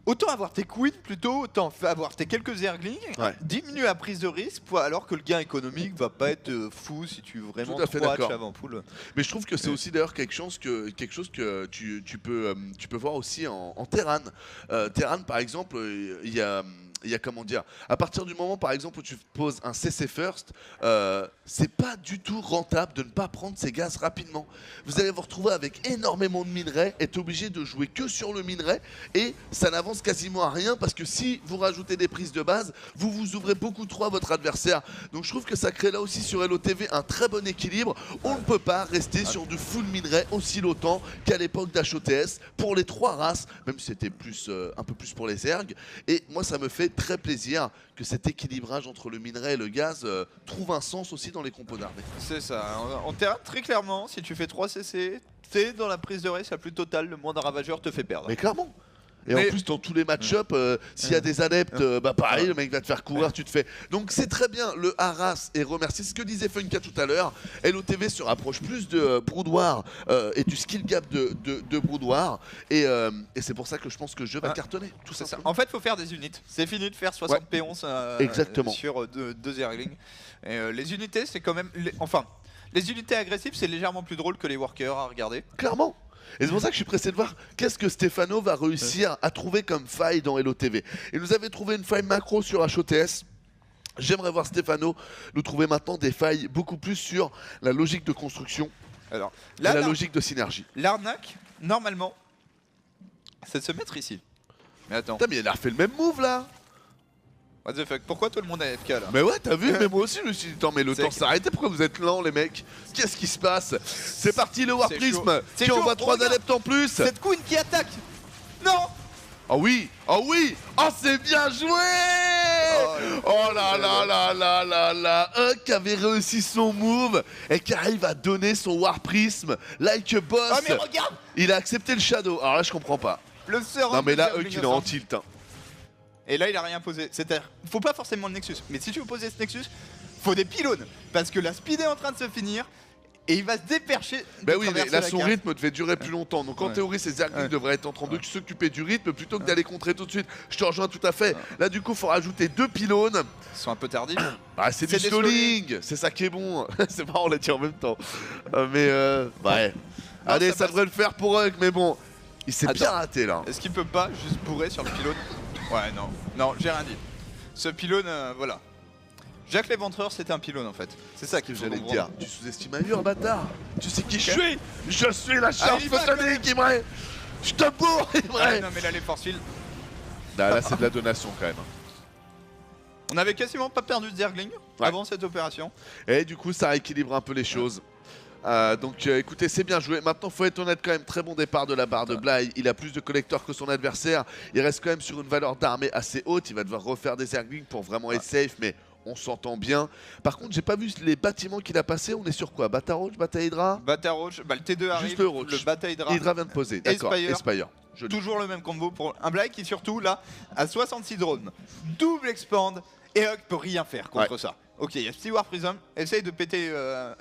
Autant avoir tes queens plutôt, autant avoir tes quelques zerglings, diminuer la prise de risque, alors que le gain économique va pas être fou si tu vraiment 3 hatch avant pool. Mais je trouve que c'est aussi d'ailleurs quelque chose que tu peux voir aussi en Terran. Terran par exemple, il y a comment dire, à partir du moment par exemple où tu poses un CC first, c'est pas du tout rentable de ne pas prendre ces gaz rapidement. Vous allez vous retrouver avec énormément de minerais, être obligé de jouer que sur le minerai et ça n'avance quasiment à rien parce que si vous rajoutez des prises de base, vous ouvrez beaucoup trop à votre adversaire. Donc je trouve que ça crée là aussi sur LOTV un très bon équilibre. On ne peut pas rester sur du full minerai aussi longtemps qu'à l'époque d'HOTS pour les 3 races, même si c'était un peu plus pour les ergs. Et moi ça me fait très plaisir que cet équilibrage entre le minerai et le gaz trouve un sens aussi dans les compos d'armée. C'est ça, en terrain très clairement, si tu fais 3 CC, t'es dans la prise de risque la plus totale, le moindre ravageur te fait perdre. Mais clairement. Et en plus, dans tous les match-up, s'il y a des adeptes, bah pareil, le mec va te faire courir, tu te fais. Donc c'est très bien, le Haras est remercié. Ce que disait Funka tout à l'heure, LOTV se rapproche plus de Brood War et du skill gap de Brood War. Et c'est pour ça que je pense que le jeu va cartonner, tout ça. En fait, il faut faire des unités. C'est fini de faire 60 P11 sur deux Zerglings. Les unités, c'est quand même. Les unités agressives, c'est légèrement plus drôle que les workers à regarder. Clairement. Et c'est pour ça que je suis pressé de voir qu'est-ce que Stéphano va réussir à trouver comme faille dans LOTV. Il nous avait trouvé une faille macro sur HOTS. J'aimerais voir Stéphano nous trouver maintenant des failles beaucoup plus sur la logique de construction et la logique de synergie. L'arnaque, normalement, c'est de se mettre ici. Mais attends. Putain, mais il a refait le même move là. What the fuck, pourquoi tout le monde est AFK là? Mais ouais, t'as vu, mais moi aussi je me suis dit, attends, mais le temps s'est arrêté, pourquoi vous êtes lents les mecs? Qu'est-ce qui se passe? C'est parti le War Prism qui envoie 3 adeptes en plus. Cette Queen qui attaque. Non. Oh oui, oh oui, oh c'est bien joué. Oh là là là là là là. Huck avait réussi son move et qui arrive à donner son War Prism like a boss. Oh mais regarde. Il a accepté le Shadow, alors là je comprends pas. Le serum. Non mais là Huck il est en tilt. Et là, il a rien posé. C'est-à-dire, faut pas forcément le Nexus. Mais si tu veux poser ce Nexus, faut des pylônes. Parce que la speed est en train de se finir. Et il va se dépercher. Bah oui, mais là, son rythme devait durer plus longtemps. Donc en théorie, ces Zerglings devraient être en train de s'occuper du rythme plutôt que d'aller contrer tout de suite. Je te rejoins tout à fait. Là, du coup, il faut rajouter 2 pylônes. Ils sont un peu tardifs. Bah, c'est du stalling. C'est ça qui est bon. C'est marrant, on l'a dit en même temps. Ouais. Allez, ça devrait le faire pour Huck. Mais bon, il s'est bien raté là. Est-ce qu'il peut pas juste bourrer sur le pylône? Ouais, non. Non, j'ai rien dit. Ce pylône, voilà. Jacques l'Éventreur, c'était un pylône en fait. C'est ça qu'il j'allais te dire. Tu sous-estimes Ayur, bâtard. Tu sais qui je suis? Je suis la charge photonique, Imre. Je te bourre, Imre. Non, mais là, les force field. Là, c'est de la donation quand même. On avait quasiment pas perdu de Zergling avant cette opération. Et du coup, ça rééquilibre un peu les choses. Écoutez, c'est bien joué. Maintenant, faut être honnête quand même, très bon départ de la barre de Bly. Il a plus de collecteurs que son adversaire. Il reste quand même sur une valeur d'armée assez haute. Il va devoir refaire des Zerglings pour vraiment être safe, mais on s'entend bien. Par contre, j'ai pas vu les bâtiments qu'il a passés. On est sur quoi? Bata Roach, Bata Hydra? Bata Roach, le T2 arrive, juste le Bata Hydra. Hydra vient de poser, d'accord. Espire. Toujours le même combo pour un Bly qui surtout là a 66 drones. Double expand et Huck peut rien faire contre ça. Ok, il y a Steel War Prism, essaye de péter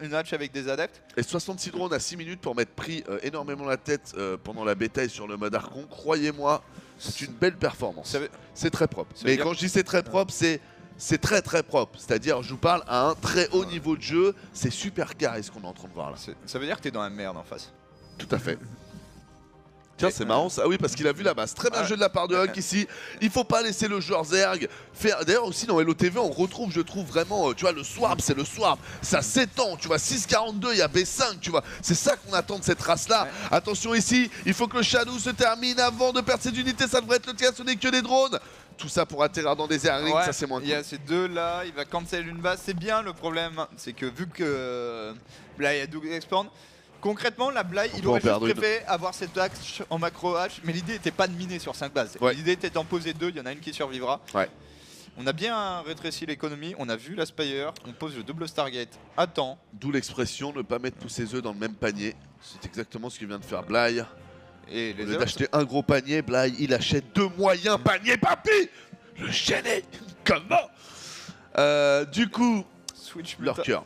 une hatch avec des adeptes. Et 66 drones à 6 minutes pour m'être pris énormément la tête pendant la bêta et sur le mode Archon. Croyez-moi, c'est une belle performance. C'est très propre. Mais quand je dis c'est très propre, c'est très très propre. C'est-à-dire, je vous parle à un très haut niveau de jeu. C'est super carré ce qu'on est en train de voir là. Ça veut dire que t'es dans la merde en face. Tout à fait. Tiens, c'est marrant ça. Ah oui, parce qu'il a vu la base. Très bien jeu de la part de Huck ici. Il faut pas laisser le joueur Zerg faire. D'ailleurs, aussi dans LOTV, on retrouve, je trouve vraiment, tu vois, le swap, c'est le swap. Ça s'étend, tu vois. 6,42, il y a B5, tu vois. C'est ça qu'on attend de cette race-là. Attention ici, il faut que le Shadow se termine avant de perdre ses unités. Ça devrait être le cas, ce n'est que des drones. Tout ça pour atterrir dans des Zerglings, ça c'est moins cool. Il y a ces deux là, il va cancel une base. C'est bien, le problème, c'est que vu que là, il y a double expand. Concrètement, la Bly, il aurait juste préféré avoir cette hache en macro hache, mais l'idée n'était pas de miner sur 5 bases. L'idée était d'en poser 2, il y en a une qui survivra. On a bien rétréci l'économie, on a vu la Spire, on pose le double Stargate à temps. D'où l'expression ne pas mettre tous ses œufs dans le même panier. C'est exactement ce que vient de faire Bly. Et au lieu d'acheter un gros panier, Bly, il achète 2 moyens paniers, papy. Le gêné. Comment du coup, Switch Lurker.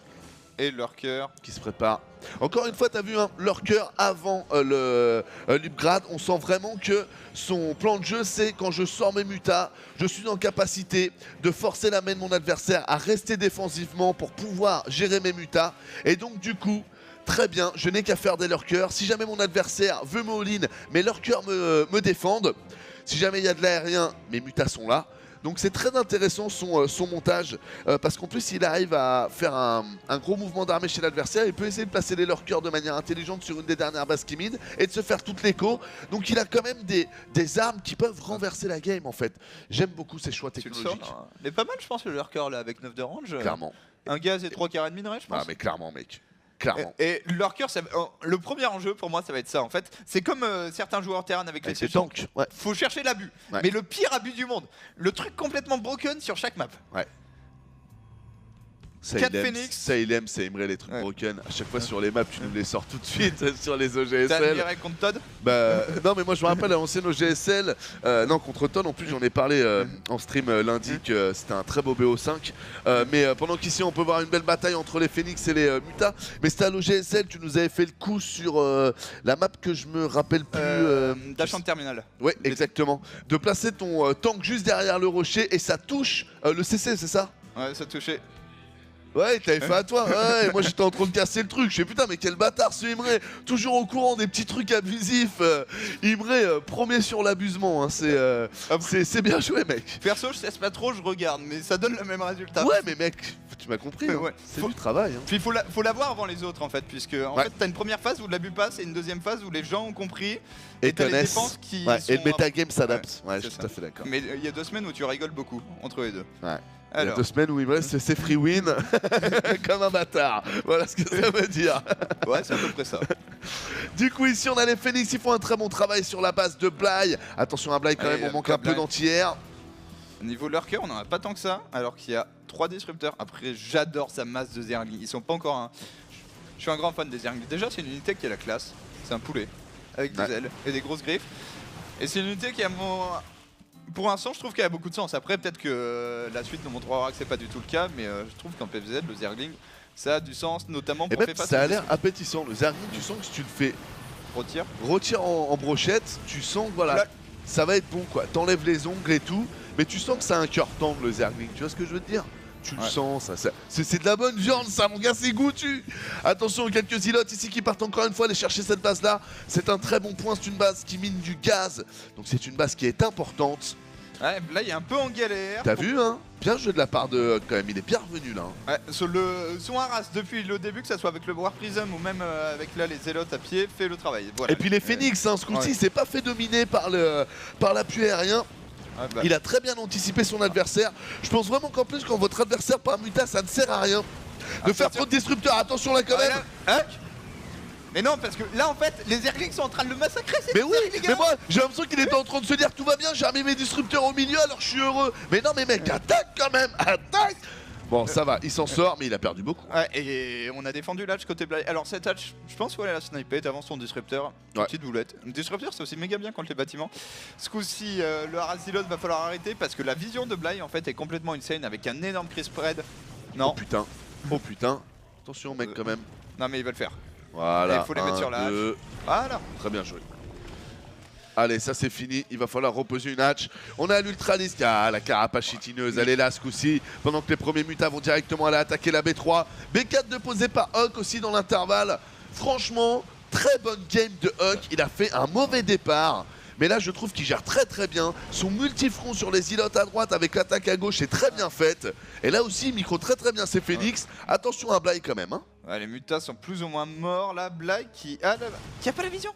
Et Lurker qui se prépare. Encore une fois, t'as vu un Lurker avant l'upgrade. On sent vraiment que son plan de jeu, c'est quand je sors mes mutas, je suis en capacité de forcer la main de mon adversaire à rester défensivement pour pouvoir gérer mes mutas. Et donc du coup, très bien, je n'ai qu'à faire des Lurkers. Si jamais mon adversaire veut me all-in, mes Lurkers me défendent. Si jamais il y a de l'aérien, mes mutas sont là. Donc c'est très intéressant son montage parce qu'en plus il arrive à faire un gros mouvement d'armée chez l'adversaire. Il peut essayer de placer les Lurkers de manière intelligente sur une des dernières bases qui mine et de se faire toute l'écho. Donc il a quand même des armes qui peuvent renverser la game en fait. J'aime beaucoup ces choix technologiques. Il est pas mal je pense le Lurker là avec 9 de range. Clairement. Un gaz et 3 carrés de minerai je pense. Ah mais clairement mec. Clairement. Et Lurker, le premier enjeu pour moi ça va être ça en fait. C'est comme certains joueurs terrain avec les tanks. Faut chercher l'abus. Mais le pire abus du monde. Le truc complètement broken sur chaque map. 4 Phoenix. Ça il aime, c'est Imre les trucs broken. À chaque fois sur les maps tu nous les sors tout de suite sur les OGSL. T'as admiré contre Todd? Bah non mais moi je me rappelle à l'ancienne OGSL, non contre Todd en plus j'en ai parlé en stream lundi que c'était un très beau BO5. Mais pendant qu'ici on peut voir une belle bataille entre les Phoenix et les Mutas. Mais c'était à l'OGSL, tu nous avais fait le coup sur la map que je me rappelle plus. D'Achant Terminal. Ouais exactement. De placer ton tank juste derrière le rocher et ça touche le CC, c'est ça? Ouais, ça touchait. Ouais, il t'avait fait à toi. Ouais, moi j'étais en train de casser le truc. Je sais putain, mais quel bâtard ce Imre. Toujours au courant des petits trucs abusifs. Imre, premier sur l'abusement. Hein. C'est bien joué, mec. Perso, je sais pas trop, je regarde, mais ça donne le même résultat. Ouais, mais mec, tu m'as compris. Hein. Ouais. C'est du travail. Hein. Puis il faut l'avoir avant les autres en fait, puisque en fait t'as une première phase où de l'abus passe et une deuxième phase où les gens ont compris et t'as les défenses qui. Ouais, et le metagame s'adapte. Ouais, je suis tout à fait d'accord. Mais il y a 2 semaines où tu rigoles beaucoup entre les deux. Ouais. Alors. Il y a 2 semaines où Imre c'est free win comme un bâtard. Voilà ce que ça veut dire. Ouais, c'est à peu près ça. Du coup, ici on a les Phoenix, ils font un très bon travail sur la base de Bly. Attention à Bly quand même, on manque un peu d'anti-air. Au niveau lurker, on n'en a pas tant que ça, alors qu'il y a 3 disrupteurs. Après, j'adore sa masse de Zergling. Ils sont pas encore un. Je suis un grand fan des Zergling. Déjà, c'est une unité qui a la classe. C'est un poulet avec des ailes et des grosses griffes. Et c'est une unité qui a Pour l'instant, je trouve qu'elle a beaucoup de sens. Après, peut-être que la suite nous montrera que c'est pas du tout le cas, mais je trouve qu'en PFZ, le Zergling, ça a du sens, notamment pour faire face. Ça a l'air appétissant. Le Zergling, tu sens que si tu le fais retire en brochette, tu sens que voilà, ça va être bon quoi. T'enlèves les ongles et tout, mais tu sens que ça a un cœur tendre le Zergling. Tu vois ce que je veux te dire? Tu le sens, ça c'est de la bonne viande ça mon gars, c'est goûtu. Attention, quelques îlotes ici qui partent encore une fois aller chercher cette base là. C'est un très bon point, c'est une base qui mine du gaz. Donc c'est une base qui est importante. Ouais, là il est un peu en galère. T'as vu hein? Bien joué de la part de quand même, il est bien revenu là. Ouais, son harass depuis le début, que ça soit avec le War Prism ou même avec là les zélotes à pied, fait le travail. Voilà. Et puis les Phoenix, hein, ce coup-ci, c'est pas fait dominer par l'appui aérien. Ah bah. Il a très bien anticipé son adversaire. Je pense vraiment qu'en plus, quand votre adversaire part muta, ça ne sert à rien de faire trop de disrupteurs. Attention là quand même. Hein? Mais non, parce que là en fait, les Zerglings sont en train de le massacrer. Mais oui, mais moi j'ai l'impression qu'il était en train de se dire tout va bien, j'ai remis mes disrupteurs au milieu alors je suis heureux. Mais non, mais mec, attaque quand même, attaque. Bon, ça va, il s'en sort, mais il a perdu beaucoup. Ouais, et on a défendu l'hatch côté Bly. Alors, cette hatch, je pense qu'il la sniper est avant son disrupteur. Petite boulette. Le disrupteur, c'est aussi méga bien contre les bâtiments. Ce coup-ci, le Harasilot va falloir arrêter parce que la vision de Bly, en fait, est complètement insane avec un énorme crit spread. Non. Oh putain, oh putain. Attention, mec, quand même. Non, mais il va le faire. Voilà. Il faut les mettre sur la hatch. Voilà. Très bien joué. Allez, ça c'est fini, il va falloir reposer une hatch. On a l'ultraliste, la carapace chitineuse, elle est là ce coup-ci. Pendant que les premiers mutas vont directement aller attaquer la B3. B4 déposé par Huck aussi dans l'intervalle. Franchement, très bonne game de Huck. Il a fait un mauvais départ. Mais là, je trouve qu'il gère très très bien. Son multifront sur les îlotes à droite avec l'attaque à gauche est très bien faite. Et là aussi, il micro très très bien ses Phoenix. Attention à Bly quand même. Hein. Ouais, les mutas sont plus ou moins morts là. Bly qui a pas la vision.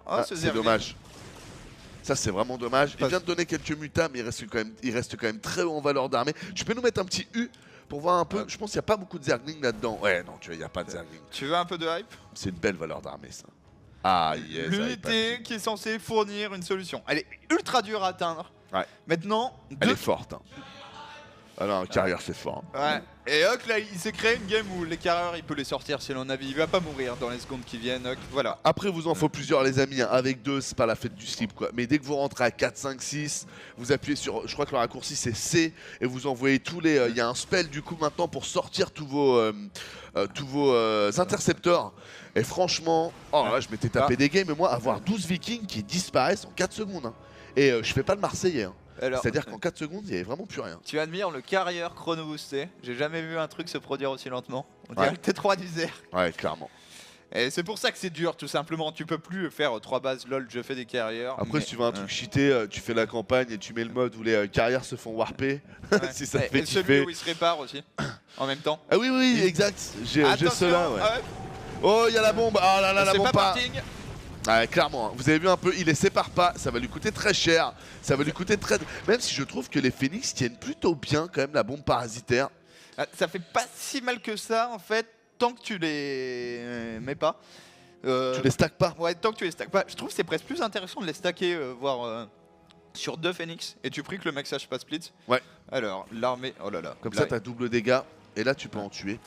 Oh, c'est dommage. Ça c'est vraiment dommage. Il vient de donner quelques mutas, mais il reste quand même très haut en valeur d'armée. Tu peux nous mettre un petit U pour voir un peu. Je pense qu'il n'y a pas beaucoup de Zergling là-dedans. Ouais, non, tu vois, il n'y a pas de Zergling. Tu veux un peu de hype? C'est une belle valeur d'armée ça. Ah yes. L'unité qui est censée fournir une solution. Elle est ultra dure à atteindre. Ouais. Maintenant, elle est forte. Hein. Alors, carrière c'est fort. Ouais. Et Huck là, il s'est créé une game où les carrières, il peut les sortir si l'on a envie. Il va pas mourir dans les secondes qui viennent. Huck, voilà. Après, vous en faut plusieurs, les amis. Hein. Avec 2, c'est pas la fête du slip quoi. Mais dès que vous rentrez à 4, 5, 6, vous appuyez sur. Je crois que le raccourci c'est C et vous envoyez tous les. Il y a un spell du coup maintenant pour sortir tous vos intercepteurs. Et franchement, oh là, je m'étais tapé des games, mais moi, avoir 12 vikings qui disparaissent en 4 secondes. Hein. Et je fais pas le Marseillais. Hein. C'est-à-dire qu'en 4 secondes, il n'y avait vraiment plus rien. Tu admires le carrière chrono boosté. J'ai jamais vu un truc se produire aussi lentement. On dirait le T3 du Zer. Ouais, clairement. Et c'est pour ça que c'est dur, tout simplement. Tu peux plus faire 3 bases lol, je fais des carrières. Après, si tu veux un truc cheaté, tu fais la campagne et tu mets le mode où les carrières se font warper. Si ça te fait kiffer. Celui où il se répare aussi, en même temps. Ah oui, oui, exact. J'ai cela, ouais. Oh, il y a la bombe. Ah là là, la bombe pas. Ouais, clairement, vous avez vu un peu, il les sépare pas, ça va lui coûter très cher, ça va lui coûter très... Même si je trouve que les Phoenix tiennent plutôt bien quand même la bombe parasitaire. Ça fait pas si mal que ça en fait, tant que tu les mets pas. Tu les stacks pas? Ouais, tant que tu les stacks pas. Je trouve que c'est presque plus intéressant de les stacker, voire... sur 2 Phoenix et tu pries que le mec sache pas split. Ouais. Alors, l'armée, oh là là. Comme ça, t'as double dégâts et là, tu peux en tuer.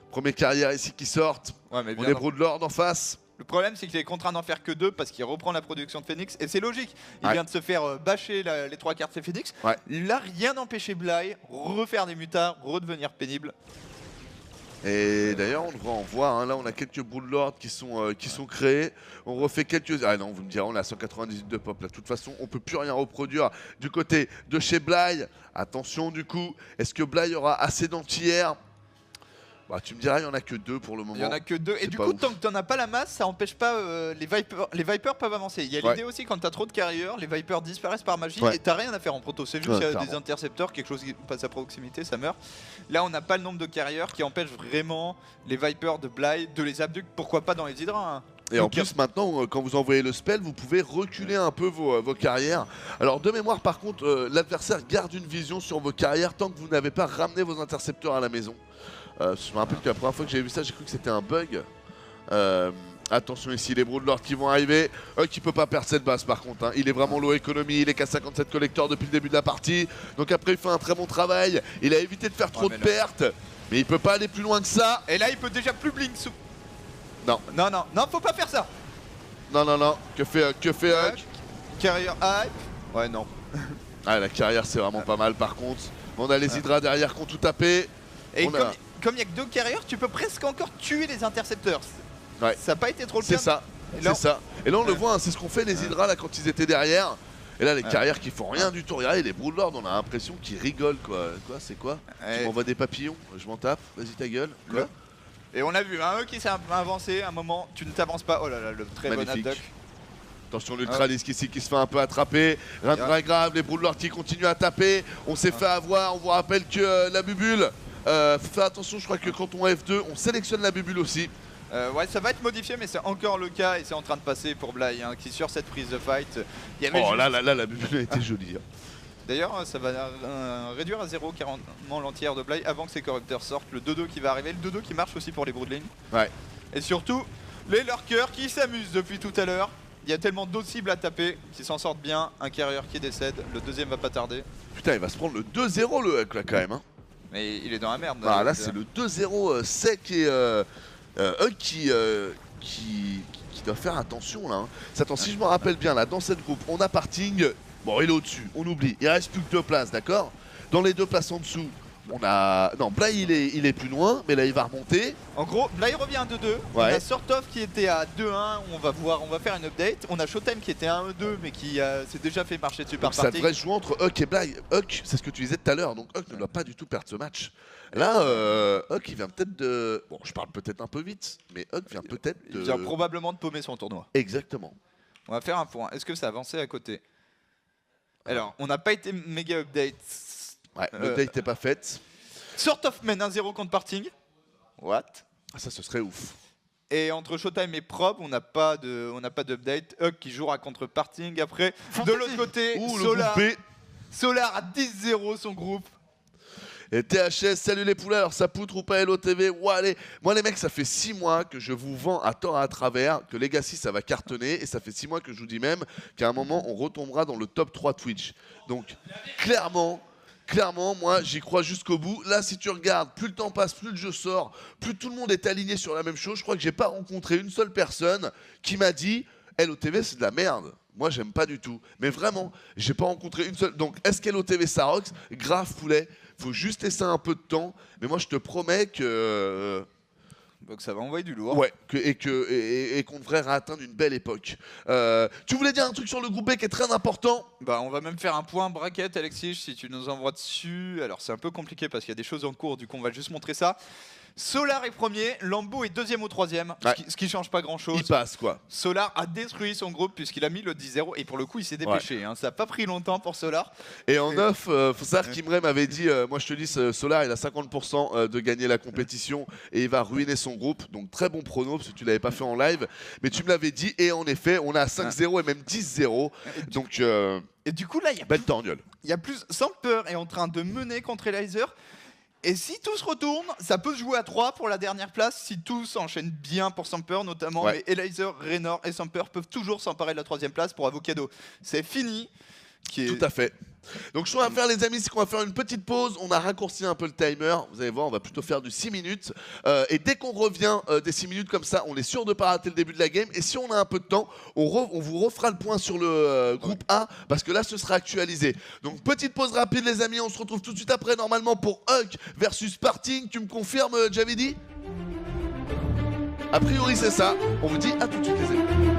Premier carrière ici qui sortent. Ouais, mais on est Broodlord en face. Le problème, c'est qu'il est contraint d'en faire que 2 parce qu'il reprend la production de Phoenix et c'est logique. Il vient de se faire bâcher les 3 cartes de Phoenix. Ouais. Là, rien n'empêchait Bly refaire des mutards, redevenir pénible. Et d'ailleurs, on devrait en voir. Hein. Là, on a quelques Broodlords qui sont créés. On refait quelques. Ah non, vous me direz, on a 198 de pop. Là, de toute façon, on peut plus rien reproduire du côté de chez Bly. Attention, du coup, est-ce que Bly aura assez d'anti-air? Bah, tu me diras, il n'y en a que 2 pour le moment. Il n'y en a que 2. Et du coup, tant que tu n'en as pas la masse, ça n'empêche pas les Vipers peuvent avancer. Il y a l'idée aussi, quand tu as trop de carriers, les Vipers disparaissent par magie et tu n'as rien à faire en proto. C'est juste qu'il y a des intercepteurs, quelque chose qui passe à proximité, ça meurt. Là, on n'a pas le nombre de carriers qui empêche vraiment les Vipers de Bly de les abduire. Pourquoi pas dans les hydras hein. Et en plus, maintenant, quand vous envoyez le spell, vous pouvez reculer un peu vos carrières. Alors, de mémoire, par contre, l'adversaire garde une vision sur vos carrières tant que vous n'avez pas ramené vos intercepteurs à la maison. Je me rappelle que la première fois que j'ai vu ça, j'ai cru que c'était un bug. Attention ici, les Broodlords qui vont arriver. Qui peut pas perdre cette base par contre. Hein. Il est vraiment low économie, il est qu'à 57 collecteurs depuis le début de la partie. Donc après, il fait un très bon travail. Il a évité de faire trop de pertes. Mais il peut pas aller plus loin que ça. Et là, il peut déjà plus blink sous. Non. Non, non, non, faut pas faire ça. Non, non, non. Que fait Huck? Carrière hype. Ouais, non. Ah, la carrière, c'est vraiment pas mal par contre. On a les Hydras derrière qui ont tout tapé. Et comme il n'y a que 2 carriers, tu peux presque encore tuer les intercepteurs. Ouais. Ça n'a pas été trop le cas. C'est ça. C'est ça. Et là, on le voit, hein, c'est ce qu'ont fait les Hydras là quand ils étaient derrière. Et là, les carrières qui font rien du tout. Regardez, les Broodlords, on a l'impression qu'ils rigolent quoi. Quoi, c'est quoi? Tu m'envoies des papillons, je m'en tape. Vas-y, ta gueule. Quoi? Et on a vu, eux qui s'est avancé, un moment, tu ne t'avances pas. Oh là là, le très magnifique. Bon abduck. Attention, l'Ultralisque ici qui se fait un peu attraper. Rien de très grave, les Broodlords qui continuent à taper. On s'est fait avoir, on vous rappelle que la bubule. Fais attention, je crois que quand on F2, on sélectionne la bubule aussi. Ouais, ça va être modifié, mais c'est encore le cas et c'est en train de passer pour Bly, hein, qui sur cette prise de fight. Oh là, la bubule a été jolie. Hein. D'ailleurs, ça va réduire à 0 carrément l'entière de Bly avant que ses corrupteurs sortent. Le 2-2 qui va arriver, le 2-2 qui marche aussi pour les Broodlings. Ouais. Et surtout, les lurkers qui s'amusent depuis tout à l'heure. Il y a tellement d'autres cibles à taper qui s'en sortent bien. Un carrier qui décède, le deuxième va pas tarder. Putain, il va se prendre le 2-0 le Huck là quand même. Hein. Mais il est dans la merde. Ah, là, c'est le 2-0 sec et Huck qui doit faire attention là. Hein. Attends, si je me rappelle bien, là, dans cette groupe, on a Parting. Bon, il est au-dessus, on oublie. Il reste plus que 2 places, d'accord? Dans les 2 places en dessous, on a. Non, Bly il est plus loin, mais là il va remonter. En gros, Bly revient à 2-2. Ouais. On a Sortov qui était à 2-1. On va faire une update. On a Showtime qui était à 1-2, mais qui s'est déjà fait marcher dessus par Parting. Ça devrait jouer entre Huck et Bly. Huck, c'est ce que tu disais tout à l'heure, donc Huck ne doit pas du tout perdre ce match. Là, Huck il vient peut-être de. Bon, je parle peut-être un peu vite, mais Huck vient peut-être de. Il vient probablement de paumer son tournoi. Exactement. On va faire un point. Est-ce que ça a avancé à côté? Alors, on n'a pas été méga update. Ouais, l'update n'était pas faite. Sort of mène 1-0 contre Parting. What? Ça, ce serait ouf. Et entre Showtime et Prob, on n'a pas d'update. Huck qui jouera contre Parting après. De l'autre côté, Solar à 10-0 son groupe. Et THS, salut les poulets, alors ça poutre ou pas LOTV? Ouais, allez. Moi les mecs, ça fait 6 mois que je vous vends à tort et à travers que Legacy ça va cartonner, et ça fait 6 mois que je vous dis même qu'à un moment on retombera dans le top 3 Twitch. Donc clairement, moi j'y crois jusqu'au bout. Là, si tu regardes, plus le temps passe, plus le jeu sort, plus tout le monde est aligné sur la même chose. Je crois que j'ai pas rencontré une seule personne qui m'a dit LOTV c'est de la merde. Moi j'aime pas du tout. Mais vraiment, j'ai pas rencontré une seule. Donc est-ce qu'LOTV ça rocks? Grave poulet. Faut juste laisser un peu de temps, mais moi je te promets que. Donc ça va envoyer du lourd. Ouais, et qu'on devrait atteindre une belle époque. Tu voulais dire un truc sur le groupe B qui est très important? Bah on va même faire un point bracket, Alexis, si tu nous envoies dessus. Alors c'est un peu compliqué parce qu'il y a des choses en cours, du coup on va juste montrer ça. Solar est premier, Lambeau est deuxième ou troisième, ce qui change pas grand chose. Il passe quoi. Solar a détruit son groupe puisqu'il a mis le 10-0 et pour le coup il s'est dépêché, hein. Ça n'a pas pris longtemps pour Solar. Et en off, faut savoir qu'Imre m'avait dit, moi je te dis Solar il a 50% de gagner la compétition et il va ruiner son groupe, donc très bon prono parce que tu l'avais pas fait en live, mais tu me l'avais dit et en effet on a 5-0 et même 10-0, donc et du coup là il y a belle torgnole. Il y a plus, Samper est en train de mener contre Elizer. Et si tout se retourne, ça peut se jouer à 3 pour la dernière place, si tout s'enchaîne bien pour Samper notamment, mais Elazer, Raynor et Samper peuvent toujours s'emparer de la 3ème place pour Avocado. C'est fini. Tout à fait. Donc ce qu'on va faire les amis, c'est qu'on va faire une petite pause. On a raccourci un peu le timer. Vous allez voir, on va plutôt faire du 6 minutes. Et dès qu'on revient des 6 minutes comme ça, on est sûr de ne pas rater le début de la game. Et si on a un peu de temps, on vous refera le point sur le groupe A, parce que là ce sera actualisé. Donc petite pause rapide les amis, on se retrouve tout de suite après normalement pour Huck versus Parting. Tu me confirmes Javidi? A priori c'est ça. On vous dit à tout de suite les amis.